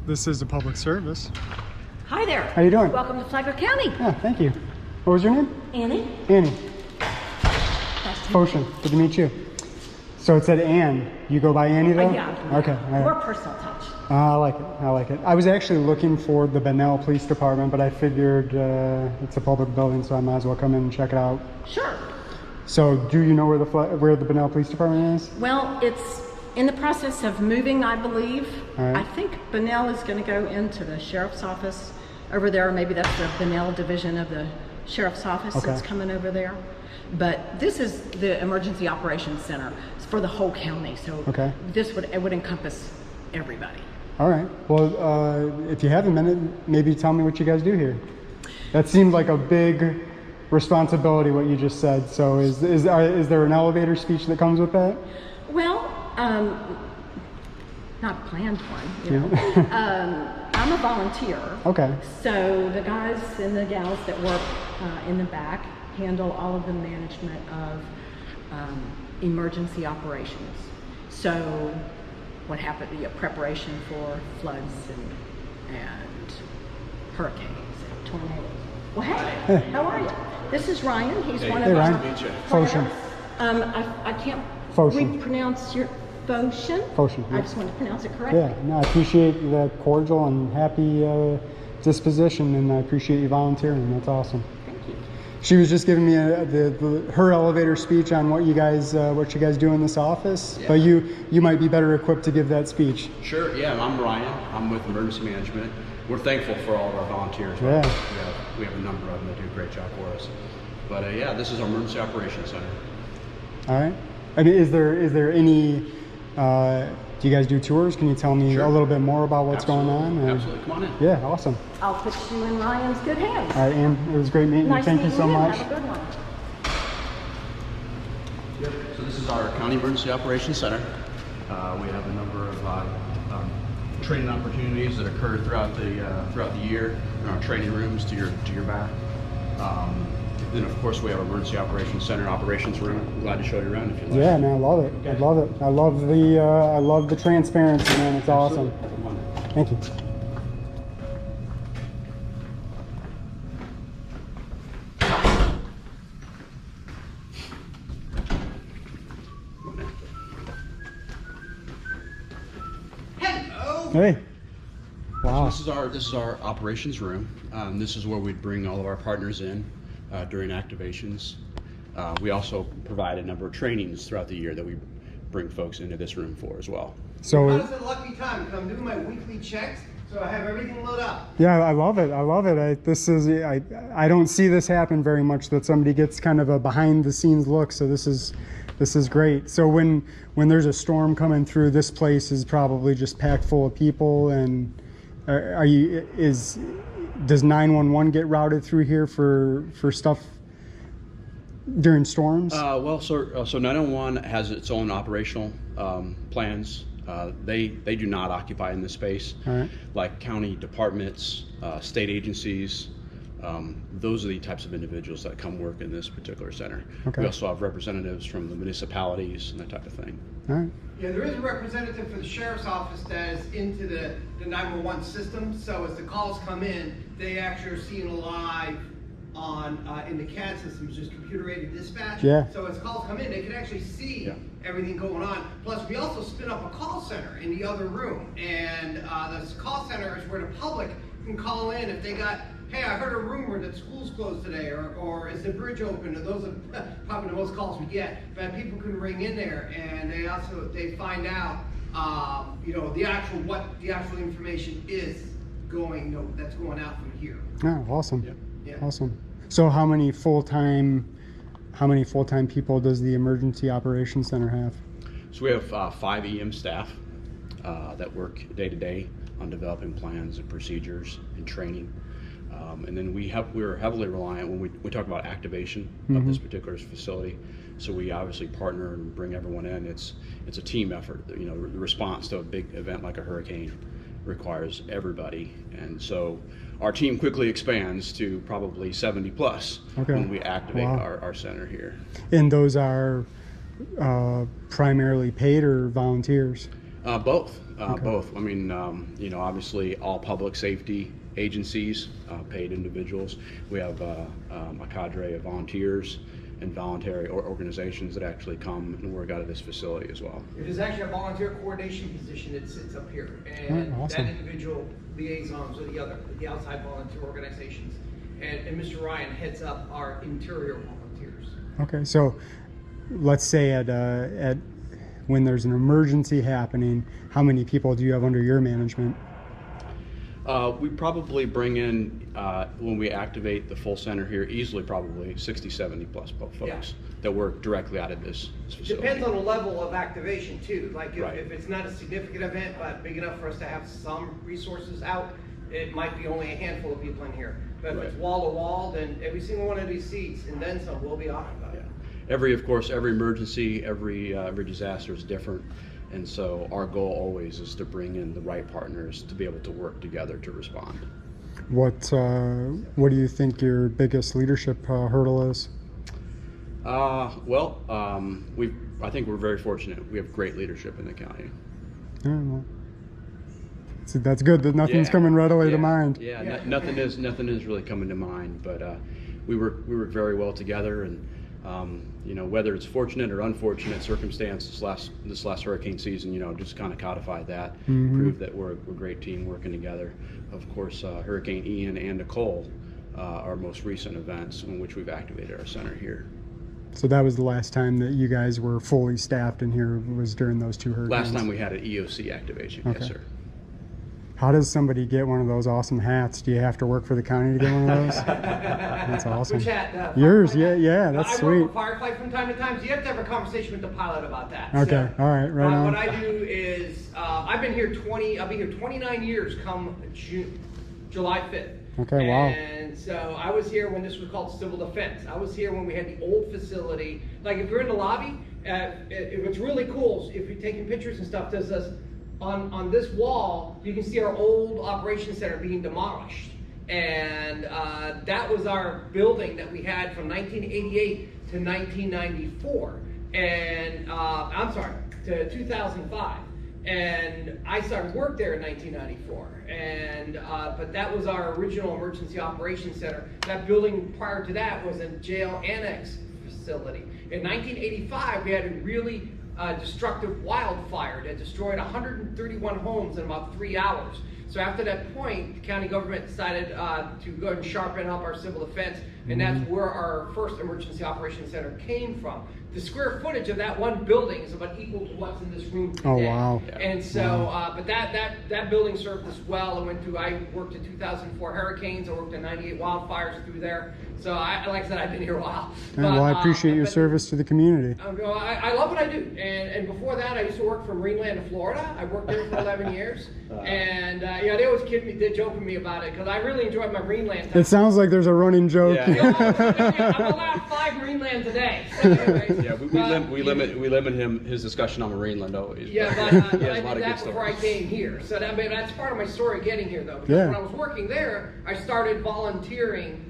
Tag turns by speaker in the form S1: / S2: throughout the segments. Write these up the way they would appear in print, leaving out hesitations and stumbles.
S1: This is a public service.
S2: Hi there.
S1: How you doing?
S2: Welcome to Flagler County.
S1: Yeah, thank you. What was your name?
S2: Annie.
S1: Annie.
S2: Nice to meet
S1: Potion. Good to meet you. So it said Ann. You go by Annie though?
S2: Yeah.
S1: Okay. All right.
S2: More personal touch.
S1: I like it. I like it. I was actually looking for the Bunnell Police Department, but I figured it's a public building, so I might as well come in and check it out.
S2: Sure.
S1: So, do you know where the Bunnell Police Department is?
S2: Well, it's in the process of moving, I believe.
S1: All right.
S2: I think Bunnell is going to go into the sheriff's office over there. Maybe that's the Bunnell division of the sheriff's office that's coming over there. But this is the Emergency Operations Center. It's for the whole county, so it would encompass everybody.
S1: All right. Well, if you have a minute, maybe tell me what you guys do here. That seemed like a big responsibility, what you just said. So is there an elevator speech that comes with that?
S2: Well, not a planned one, you know. I'm a volunteer. Okay. So the guys and the gals that work in the back handle all of the management of emergency operations. So what happened, preparation for floods and hurricanes and tornadoes. Well, hey, how are you? This is Ryan. He's one of our
S1: Potion.
S2: I can't pronounce your Potion.
S1: Potion.
S2: I just want to pronounce it correctly.
S1: Yeah, no, I appreciate the cordial and happy disposition, and I appreciate you volunteering. That's awesome.
S2: Thank you.
S1: She was just giving me her elevator speech on what you guys do in this office. Yeah. But you might be better equipped to give that speech.
S3: Sure. Yeah, I'm Ryan. I'm with Emergency Management. We're thankful for all of our volunteers.
S1: Yeah.
S3: We have a number of them that do a great job for us. But yeah, this is our Emergency Operations Center.
S1: All right. I mean, is there any? Do you guys do tours? Can you tell me a little bit more about what's going on?
S3: Absolutely. Come on in.
S1: Yeah, awesome.
S2: I'll put you in Ryan's good hands.
S1: All right, Ann, it was great meeting you. Thank you so much.
S2: Have a good one.
S3: Yep. So this is our County Emergency Operations Center. We have a number of training opportunities that occur throughout the year in our training rooms to your back. Then of course we have Emergency Operations Center operations room. I'm glad to show you around if you like.
S1: Yeah, man, I love it. Okay. I love it. I love the transparency, man. It's awesome. Thank you.
S3: Hello.
S1: Hey. Wow.
S3: So this is our operations room. This is where we'd bring all of our partners in during activations. We also provide a number of trainings throughout the year that we bring folks into this room for as well.
S4: So it's a lucky time because I'm doing my weekly checks, so I have everything loaded up.
S1: Yeah, I love it. I love it. I don't see this happen very much, that somebody gets kind of a behind the scenes look. So this is great. So when there's a storm coming through, this place is probably just packed full of people. And does 911 get routed through here for stuff during storms?
S3: Well, so 911 has its own operational plans. They do not occupy in this space.
S1: All right.
S3: Like county departments, state agencies, those are the types of individuals that come work in this particular center. Okay. We also have representatives from the municipalities and that type of thing.
S1: All right.
S4: Yeah, there is a representative for the sheriff's office that is into the 911 system. So as the calls come in, they actually are seeing live on in the CAD systems, just computer-aided dispatch.
S1: Yeah.
S4: So as calls come in, they can actually see everything going on. Plus, we also spin up a call center in the other room, and this call center is where the public can call in if they got, hey, I heard a rumor that school's closed today, or is the bridge open? And those are probably the most calls we get. But people can ring in there, and they find out, the actual information is that's going out from here.
S1: Oh, awesome.
S4: Yeah.
S1: Awesome. So how many full-time people does the Emergency Operations Center have?
S3: So we have 5 EM staff that work day to day on developing plans and procedures and training. And then we're heavily reliant when we talk about activation of this particular facility. So we obviously partner and bring everyone in. It's a team effort. The response to a big event like a hurricane requires everybody, and so our team quickly expands to probably 70 plus when we activate our center here.
S1: And those are primarily paid or volunteers?
S3: Both. Both. I mean, obviously all public safety agencies, paid individuals. We have a cadre of volunteers and voluntary organizations that actually come and work out of this facility as well.
S4: There's actually a volunteer coordination position that sits up here, and
S1: awesome.
S4: that individual liaisons with the outside volunteer organizations. And Mr. Ryan heads up our interior volunteers.
S1: Okay, so let's say at when there's an emergency happening, how many people do you have under your management?
S3: We probably bring in, when we activate the full center here, easily probably 60, 70 plus folks that work directly out of this facility.
S4: Depends on the level of activation too. Like
S3: Right.
S4: if it's not a significant event, but big enough for us to have some resources out, it might be only a handful of people in here. But if it's wall to wall, then every single one of these seats and then some will be occupied.
S3: Yeah. Of course, every emergency, every disaster is different. And so our goal always is to bring in the right partners to be able to work together to respond.
S1: What do you think your biggest leadership hurdle is?
S3: I think we're very fortunate. We have great leadership in the county.
S1: Yeah, well, so that's good that nothing's coming readily to mind.
S3: Yeah, nothing is really coming to mind. But we work very well together, and whether it's fortunate or unfortunate circumstance, this last hurricane season, just kind of codified that, proved that we're a great team working together. Of course, Hurricane Ian and Nicole are most recent events in which we've activated our center here.
S1: So that was the last time that you guys were fully staffed in here, was during those two hurricanes?
S3: Last time we had an EOC activation,
S1: okay.
S3: Yes, sir.
S1: How does somebody get one of those awesome hats? Do you have to work for the county to get one of those? That's awesome.
S4: Which hat?
S1: Yours, yeah, that's sweet.
S4: I work with Firefly from time to time, so you have to have a conversation with the pilot about that.
S1: Okay,
S4: so,
S1: all right, right on.
S4: What I do is, I'll be here 29 years come July 5th.
S1: Okay, wow.
S4: And so I was here when this was called Civil Defense. I was here when we had the old facility. Like if you're in the lobby, what's really cool is if you're taking pictures and stuff, there's this, on this wall, you can see our old operations center being demolished. And that was our building that we had from 1988 to 1994. And to 2005. And I started work there in 1994. And but that was our original emergency operations center. That building prior to that was a jail annex facility. In 1985, we had a really destructive wildfire that destroyed 131 homes in about 3 hours. So after that point, the county government decided to go ahead and sharpen up our civil defense, and that's where our first emergency operations center came from. The square footage of that one building is about equal to what's in this room today.
S1: Oh, wow.
S4: And so, but that building served us well. I worked in 2004 hurricanes. I worked in 98 wildfires through there. So like I said, I've been here a while.
S1: Well, I appreciate your service to the community.
S4: I love what I do. And before that, I used to work for Marineland, Florida. I worked there for 11 years. And they always kid me, they joke with me about it, because I really enjoyed my Marineland time.
S1: It sounds like there's a running joke.
S4: I'm allowed 5 Marinelands a day. So anyways,
S3: we limit his discussion on Marineland always.
S4: Yeah, but I did that before I came here. So that's part of my story getting here, though. Because when I was working there, I started volunteering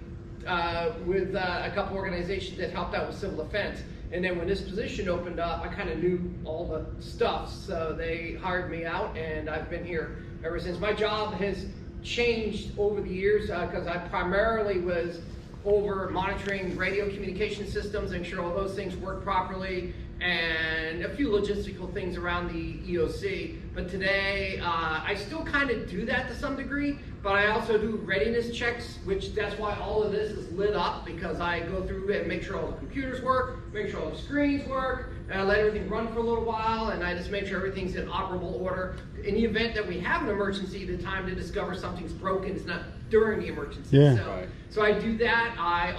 S4: with a couple organizations that helped out with civil defense. And then when this position opened up, I kind of knew all the stuff. So they hired me out, and I've been here ever since. My job has changed over the years because I primarily was over monitoring radio communication systems, making sure all those things work properly, and a few logistical things around the EOC. But today, I still kind of do that to some degree, but I also do readiness checks, which that's why all of this is lit up, because I go through and make sure all the computers work, make sure all the screens work, and I let everything run for a little while, and I just make sure everything's in operable order. In the event that we have an emergency, the time to discover something's broken is not during the emergency.
S1: Yeah.
S4: So I do that. I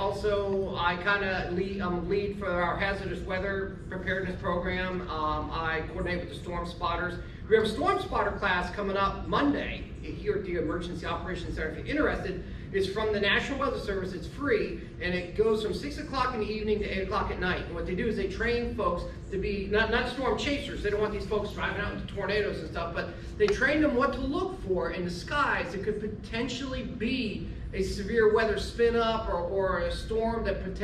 S4: kind of lead for our hazardous weather preparedness program. I coordinate with the storm spotters. We have a storm spotter class coming up Monday here at the Emergency Operations Center. If you're interested, it's from the National Weather Service. It's free, and it goes from 6 o'clock in the evening to 8 o'clock at night. And what they do is they train folks to be not storm chasers. They don't want these folks driving out into tornadoes and stuff, but they train them what to look for in the skies that could potentially be a severe weather spin up or a storm that could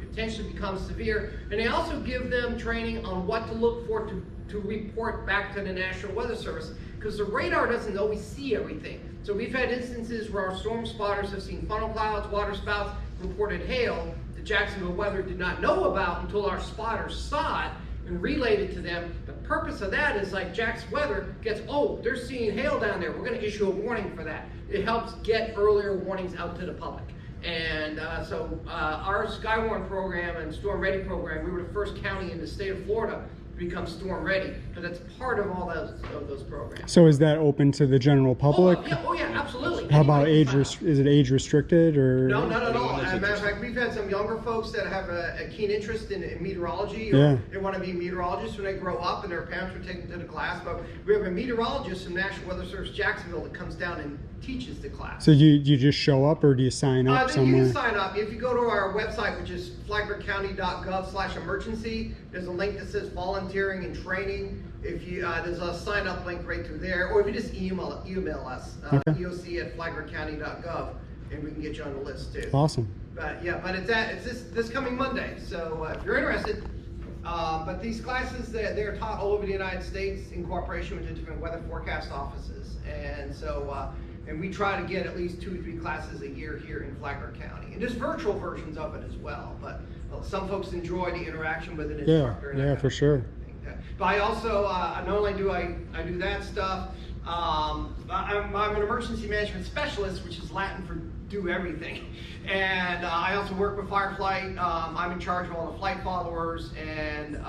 S4: potentially become severe. And they also give them training on what to look for to report back to the National Weather Service, because the radar doesn't always see everything. So we've had instances where our storm spotters have seen funnel clouds, water spouts, reported hail that Jacksonville Weather did not know about until our spotters saw it and relayed it to them. The purpose of that is like Jack's Weather gets, oh, they're seeing hail down there, we're going to issue a warning for that. It helps get earlier warnings out to the public. And so our Skywarn program and Storm Ready program, we were the first county in the state of Florida to become Storm Ready, because that's part of all those programs.
S1: So is that open to the general public?
S4: Oh yeah, absolutely.
S1: How about age? Is it age restricted or?
S4: No, not at all. As a matter of fact, we've had some younger folks that have a keen interest in meteorology, or they want to be meteorologists when they grow up, and their parents are taking them to the class. But we have a meteorologist from National Weather Service Jacksonville that comes down and teaches the class.
S1: So you just show up, or do you sign up somewhere?
S4: You can sign up. If you go to our website, which is flaglercounty.gov/emergency, there's a link that says volunteering and training. If you there's a sign up link right through there, or if you just email us, eoc@flaglercounty.gov, and we can get you on the list too.
S1: Awesome.
S4: But yeah, but it's this coming Monday, so if you're interested. But these classes, they're taught all over the United States in cooperation with the different weather forecast offices, and so and we try to get at least 2 or 3 classes a year here in Flagler County. And there's virtual versions of it as well, but some folks enjoy the interaction with an instructor.
S1: Yeah, for sure.
S4: But I also, not only do I do that stuff, I'm an emergency management specialist, which is Latin for do everything. And I also work with Fireflight. I'm in charge of all the flight followers, and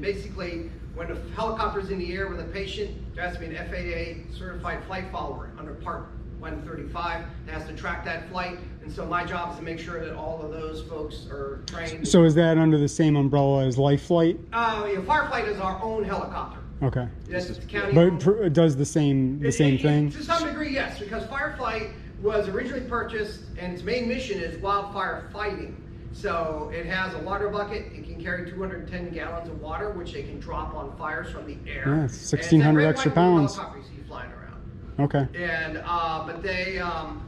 S4: basically when a helicopter's in the air with a patient, there has to be an FAA certified flight follower under Part 135 that has to track that flight. And so my job is to make sure that all of those folks are trained.
S1: So is that under the same umbrella as Life Flight?
S4: Fireflight is our own helicopter.
S1: Okay.
S4: Yes, the county.
S1: But it does the same thing?
S4: To some degree, yes, because Fireflight was originally purchased, and its main mission is wildfire fighting. So it has a water bucket. It can carry 210 gallons of water, which they can drop on fires from the air.
S1: Yeah, 1,600 extra pounds.
S4: Helicopters you see flying around.
S1: Okay.
S4: And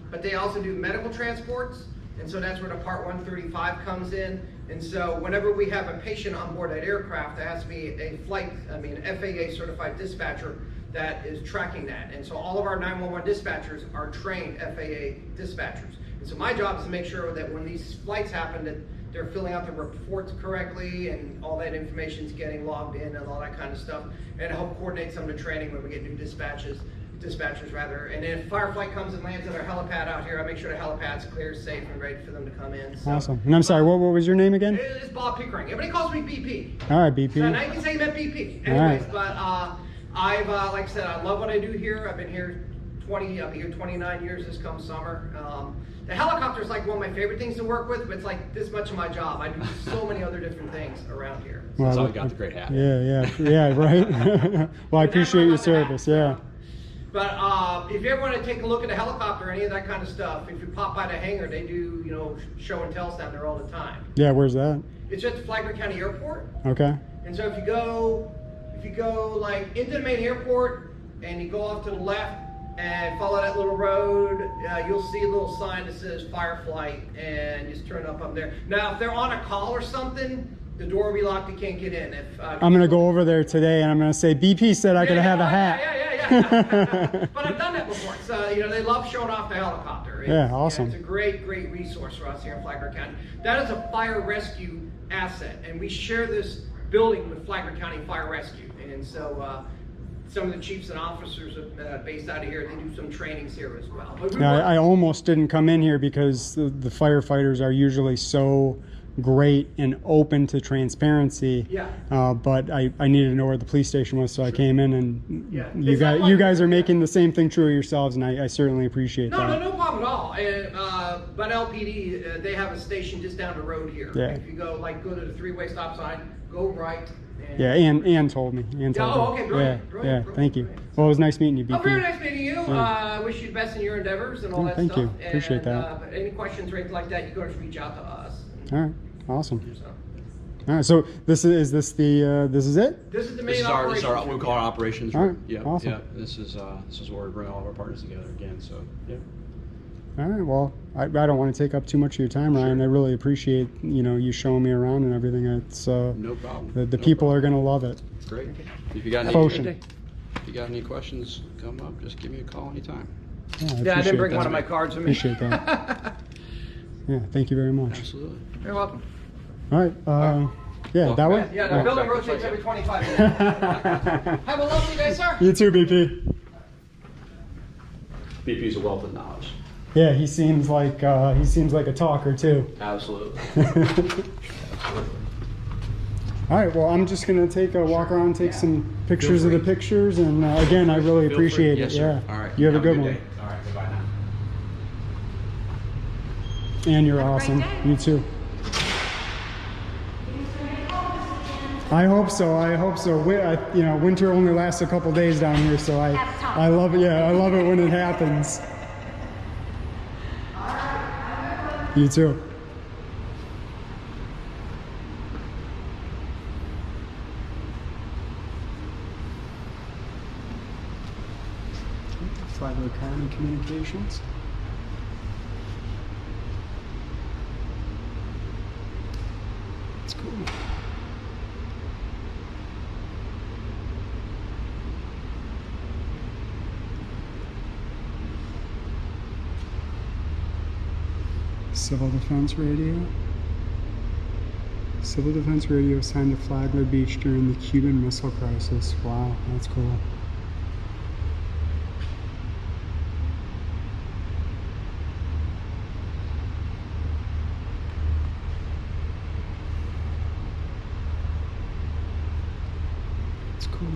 S4: but they also do medical transports, and so that's where the Part 135 comes in. And so whenever we have a patient on board that aircraft, there has to be an FAA certified dispatcher that is tracking that. And so all of our 911 dispatchers are trained FAA dispatchers. And so my job is to make sure that when these flights happen, that they're filling out the reports correctly, and all that information is getting logged in and all that kind of stuff, and help coordinate some of the training when we get new dispatchers. And if Fireflight comes and lands at our helipad out here, I make sure the helipad's clear, safe, and ready for them to come in. So,
S1: awesome. And I'm sorry, what was your name again?
S4: It's Bob Pickering. Everybody calls me BP.
S1: All right, BP.
S4: So now you can say you met BP. Anyways, but I've like I said, I love what I do here. I've been here 29 years this come summer. The helicopter is like one of my favorite things to work with, but it's like this much of my job. I do so many other different things around here.
S3: Well, that's how we got the great hat.
S1: Yeah, right. Well, I appreciate your service. Yeah.
S4: But if you ever want to take a look at a helicopter or any of that kind of stuff, if you pop by the hangar, they do, show and tells down there all the time.
S1: Yeah, where's that?
S4: It's at the Flagler County Airport.
S1: Okay.
S4: And so if you go like into the main airport and you go off to the left and follow that little road, you'll see a little sign that says Fireflight, and just turn up there. Now, if they're on a call or something, the door will be locked, you can't get in.
S1: I'm going to go over there today, and I'm going to say, BP said I could have a hat.
S4: Yeah. But I've done that before. So, they love showing off the helicopter.
S1: Awesome.
S4: It's a great resource for us here in Flagler County. That is a fire rescue asset, and we share this building with Flagler County Fire Rescue. And so some of the chiefs and officers based out of here, they do some trainings here as well.
S1: I almost didn't come in here because the firefighters are usually so great and open to transparency.
S4: Yeah.
S1: But I needed to know where the police station was, so I came in, and you guys are making the same thing true of yourselves, and I certainly appreciate that.
S4: No problem at all. And Bunnell PD, they have a station just down the road here.
S1: Yeah.
S4: If you go to the 3-way stop sign, go right.
S1: Yeah, Ann told me.
S4: Okay, brilliant.
S1: Thank you. Well, it was nice meeting you, BP.
S4: Very nice meeting you. I wish you the best in your endeavors and all that
S1: thank
S4: stuff.
S1: You. Appreciate that.
S4: But any questions or anything like that, you can just reach out to us.
S1: All right. Awesome. All right. So this is it?
S4: This is the main operation.
S3: This is our we call our operations
S1: room.
S3: Yeah.
S1: Awesome.
S3: Yeah. This is where we bring all of our partners together again. So yeah.
S1: All right. Well, I don't want to take up too much of your time, Ryan. I really appreciate, you showing me around and everything. It's
S3: No problem.
S1: The people are going to love it.
S3: Great. If you got any questions, come up. Just give me a call anytime.
S4: Yeah, I didn't bring one of my cards with me.
S1: Appreciate that. Yeah, thank you very much.
S3: Absolutely.
S4: You're welcome.
S1: All right. Yeah, that way?
S4: Yeah, the building rotates every 25 minutes. Have a lovely day, sir.
S1: You too, BP.
S3: BP's a wealth of knowledge.
S1: Yeah, he seems like a talker too.
S3: Absolutely.
S1: All right, well, I'm just going to take a walk around, take some pictures of the pictures, and again, I really appreciate it.
S3: Yes, sir.
S1: Yeah.
S3: All right.
S1: You have a good one.
S3: Day. All right, goodbye now.
S1: And you're awesome. You too. I hope so. Winter only lasts a couple days down here, so I love it. Yeah, I love it when it happens. You too. Flagler County Communications. It's cool. Civil Defense Radio. Civil Defense Radio assigned to Flagler Beach during the Cuban Missile Crisis. Wow, that's cool. It's cool.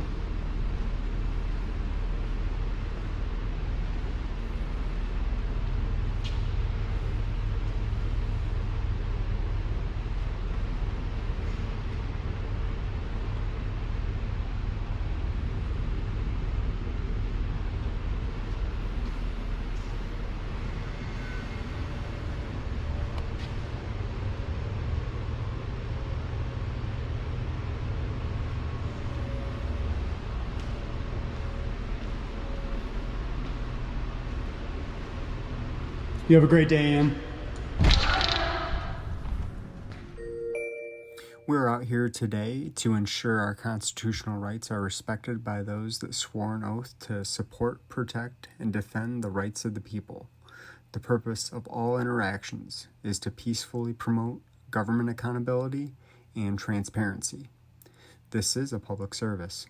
S1: You have a great day, Ann. We're out here today to ensure our constitutional rights are respected by those that swore an oath to support, protect, and defend the rights of the people. The purpose of all interactions is to peacefully promote government accountability and transparency. This is a public service.